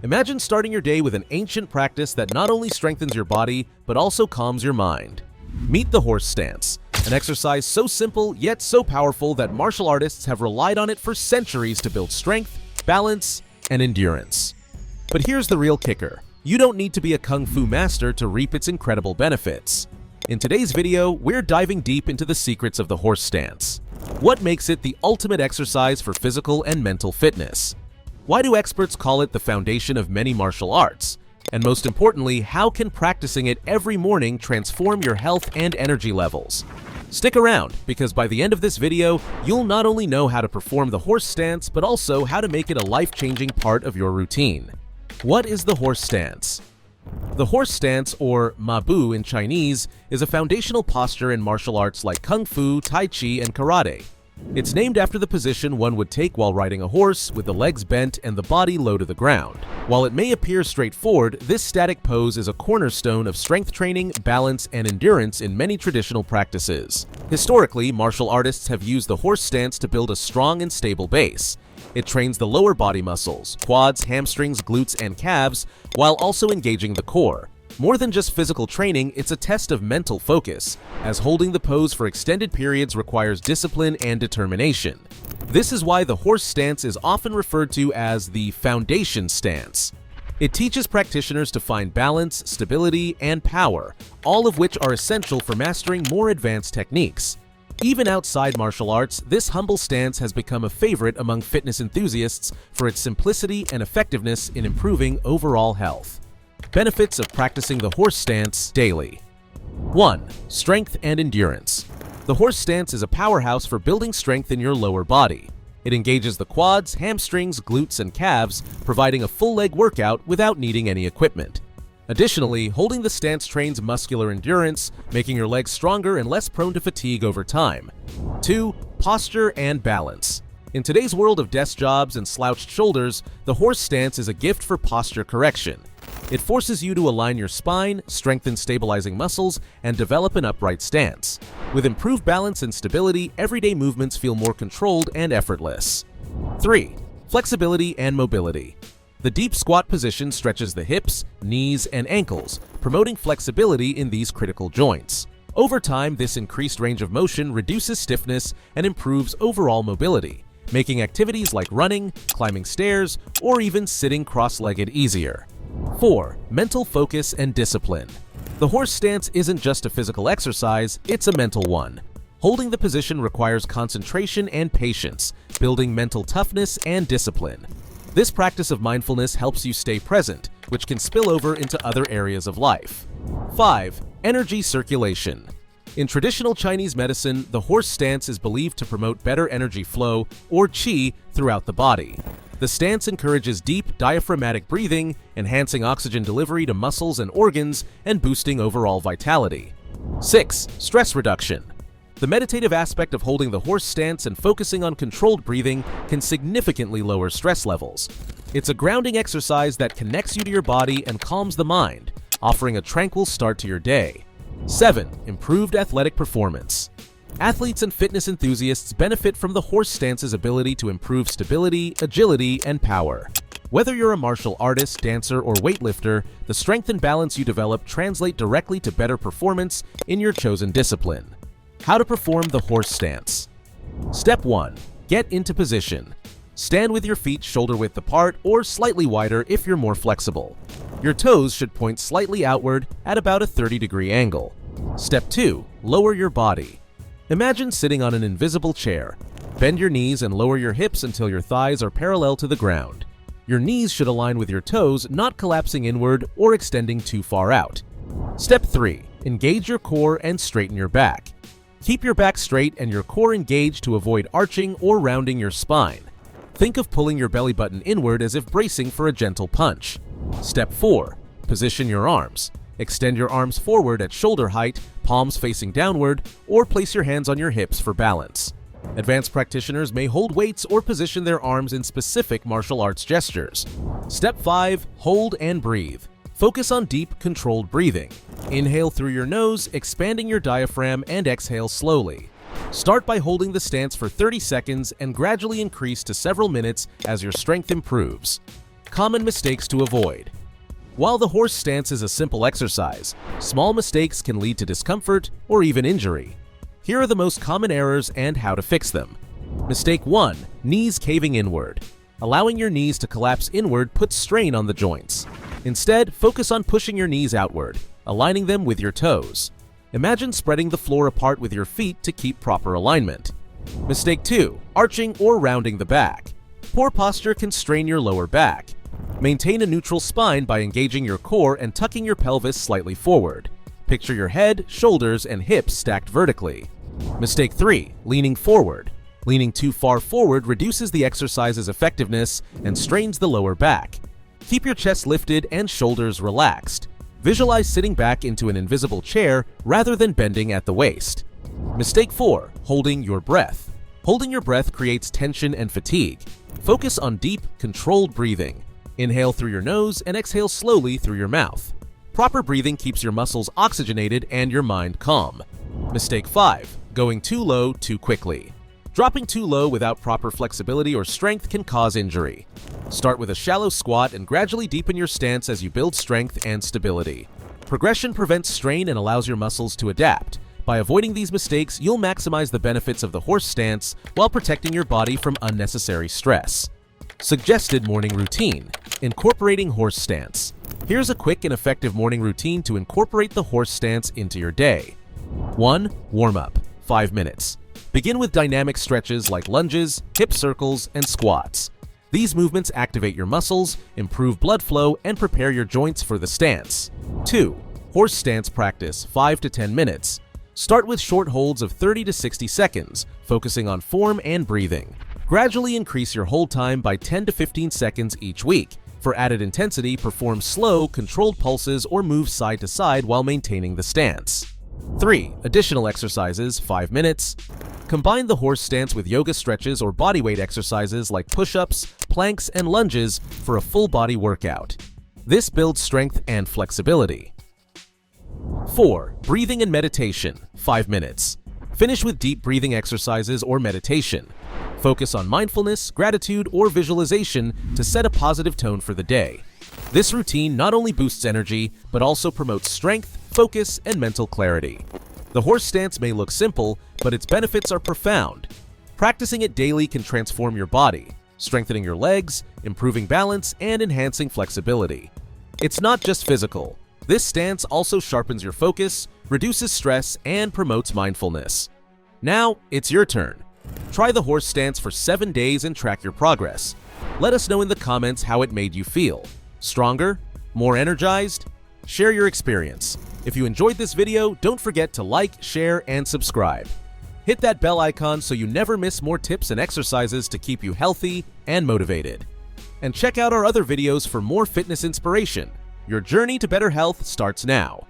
Imagine starting your day with an ancient practice that not only strengthens your body, but also calms your mind. Meet the horse stance, an exercise so simple yet so powerful that martial artists have relied on it for centuries to build strength, balance, and endurance. But here's the real kicker. You don't need to be a kung fu master to reap its incredible benefits. In today's video, we're diving deep into the secrets of the horse stance. What makes it the ultimate exercise for physical and mental fitness? Why do experts call it the foundation of many martial arts? And most importantly, how can practicing it every morning transform your health and energy levels? Stick around, because by the end of this video, you'll not only know how to perform the horse stance, but also how to make it a life-changing part of your routine. What is the horse stance? The horse stance, or mabu in Chinese, is a foundational posture in martial arts like kung fu, tai chi, and karate. It's named after the position one would take while riding a horse, with the legs bent and the body low to the ground. While it may appear straightforward, this static pose is a cornerstone of strength training, balance, and endurance in many traditional practices. Historically, martial artists have used the horse stance to build a strong and stable base. It trains the lower body muscles, quads, hamstrings, glutes, and calves, while also engaging the core. More than just physical training, it's a test of mental focus, as holding the pose for extended periods requires discipline and determination. This is why the horse stance is often referred to as the foundation stance. It teaches practitioners to find balance, stability, and power, all of which are essential for mastering more advanced techniques. Even outside martial arts, this humble stance has become a favorite among fitness enthusiasts for its simplicity and effectiveness in improving overall health. Benefits of practicing the horse stance daily. 1. Strength and endurance. The horse stance is a powerhouse for building strength in your lower body. It engages the quads, hamstrings, glutes, and calves, providing a full leg workout without needing any equipment. Additionally, holding the stance trains muscular endurance, making your legs stronger and less prone to fatigue over time. 2. Posture and balance. In today's world of desk jobs and slouched shoulders, the horse stance is a gift for posture correction. It forces you to align your spine, strengthen stabilizing muscles, and develop an upright stance. With improved balance and stability, everyday movements feel more controlled and effortless. 3. Flexibility and mobility. The deep squat position stretches the hips, knees, and ankles, promoting flexibility in these critical joints. Over time, this increased range of motion reduces stiffness and improves overall mobility, making activities like running, climbing stairs, or even sitting cross-legged easier. 4. Mental focus and discipline. The horse stance isn't just a physical exercise, it's a mental one. Holding the position requires concentration and patience, building mental toughness and discipline. This practice of mindfulness helps you stay present, which can spill over into other areas of life. 5. Energy circulation. In traditional Chinese medicine, the horse stance is believed to promote better energy flow, or qi, throughout the body. The stance encourages deep, diaphragmatic breathing, enhancing oxygen delivery to muscles and organs, and boosting overall vitality. 6. Stress reduction. The meditative aspect of holding the horse stance and focusing on controlled breathing can significantly lower stress levels. It's a grounding exercise that connects you to your body and calms the mind, offering a tranquil start to your day. 7. Improved athletic performance. Athletes and fitness enthusiasts benefit from the horse stance's ability to improve stability, agility, and power. Whether you're a martial artist, dancer, or weightlifter, the strength and balance you develop translate directly to better performance in your chosen discipline. How to perform the horse stance. Step 1. Get into position. Stand with your feet shoulder-width apart or slightly wider if you're more flexible. Your toes should point slightly outward at about a 30-degree angle. Step 2. Lower your body. Imagine sitting on an invisible chair. Bend your knees and lower your hips until your thighs are parallel to the ground. Your knees should align with your toes, not collapsing inward or extending too far out. Step 3. Engage your core and straighten your back. Keep your back straight and your core engaged to avoid arching or rounding your spine. Think of pulling your belly button inward as if bracing for a gentle punch. Step 4. Position your arms. Extend your arms forward at shoulder height, palms facing downward, or place your hands on your hips for balance. Advanced practitioners may hold weights or position their arms in specific martial arts gestures. Step 5. Hold and breathe. Focus on deep, controlled breathing. Inhale through your nose, expanding your diaphragm, and exhale slowly. Start by holding the stance for 30 seconds and gradually increase to several minutes as your strength improves. Common mistakes to avoid. While the horse stance is a simple exercise, small mistakes can lead to discomfort or even injury. Here are the most common errors and how to fix them. Mistake 1. Knees caving inward. Allowing your knees to collapse inward puts strain on the joints. Instead, focus on pushing your knees outward, aligning them with your toes. Imagine spreading the floor apart with your feet to keep proper alignment. Mistake 2. Arching or rounding the back. Poor posture can strain your lower back. Maintain a neutral spine by engaging your core and tucking your pelvis slightly forward. Picture your head, shoulders, and hips stacked vertically. Mistake 3. Leaning forward. Leaning too far forward reduces the exercise's effectiveness and strains the lower back. Keep your chest lifted and shoulders relaxed. Visualize sitting back into an invisible chair rather than bending at the waist. Mistake 4. Holding your breath. Holding your breath creates tension and fatigue. Focus on deep, controlled breathing. Inhale through your nose and exhale slowly through your mouth. Proper breathing keeps your muscles oxygenated and your mind calm. Mistake 5. Going too low too quickly. Dropping too low without proper flexibility or strength can cause injury. Start with a shallow squat and gradually deepen your stance as you build strength and stability. Progression prevents strain and allows your muscles to adapt. By avoiding these mistakes, you'll maximize the benefits of the horse stance while protecting your body from unnecessary stress. Suggested morning routine. Incorporating horse stance. Here's a quick and effective morning routine to incorporate the horse stance into your day. 1. Warm-up. 5 minutes. Begin with dynamic stretches like lunges, hip circles, and squats. These movements activate your muscles, improve blood flow, and prepare your joints for the stance. 2. Horse stance practice, 5 to 10 minutes. Start with short holds of 30 to 60 seconds, focusing on form and breathing. Gradually increase your hold time by 10 to 15 seconds each week. For added intensity, perform slow, controlled pulses or move side to side while maintaining the stance. 3. Additional exercises, 5 minutes. Combine the horse stance with yoga stretches or bodyweight exercises like push-ups, planks, and lunges for a full body workout. This builds strength and flexibility. 4. Breathing and meditation, 5 minutes. Finish with deep breathing exercises or meditation. Focus on mindfulness, gratitude, or visualization to set a positive tone for the day. This routine not only boosts energy, but also promotes strength, focus, and mental clarity. The horse stance may look simple, but its benefits are profound. Practicing it daily can transform your body, strengthening your legs, improving balance, and enhancing flexibility. It's not just physical. This stance also sharpens your focus, reduces stress, and promotes mindfulness. Now, it's your turn. Try the horse stance for 7 days and track your progress. Let us know in the comments how it made you feel. Stronger? More energized? Share your experience. If you enjoyed this video, don't forget to like, share, and subscribe. Hit that bell icon so you never miss more tips and exercises to keep you healthy and motivated. And check out our other videos for more fitness inspiration. Your journey to better health starts now.